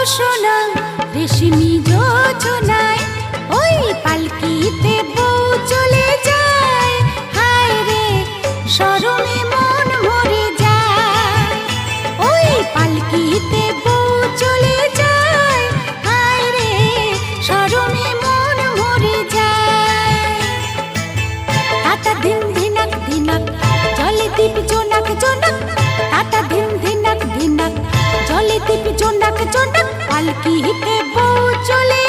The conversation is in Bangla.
সোনা রেশমি যোজনায় ওই পালকিতে বউ চলে যায়। হায় রে শরমে মন মরে যায়। ওই পালকিতে বউ চলে যায়। হায় রে শরমে মন মরে যায়। তাতা ধিন ধিনাক ধিনাক জলে দীপ জোনাক জোনাক। তাতা ধিন ধিনাক ধিনাক জলে দীপ জোনাক জোনাক। পালকিতে বউ চলে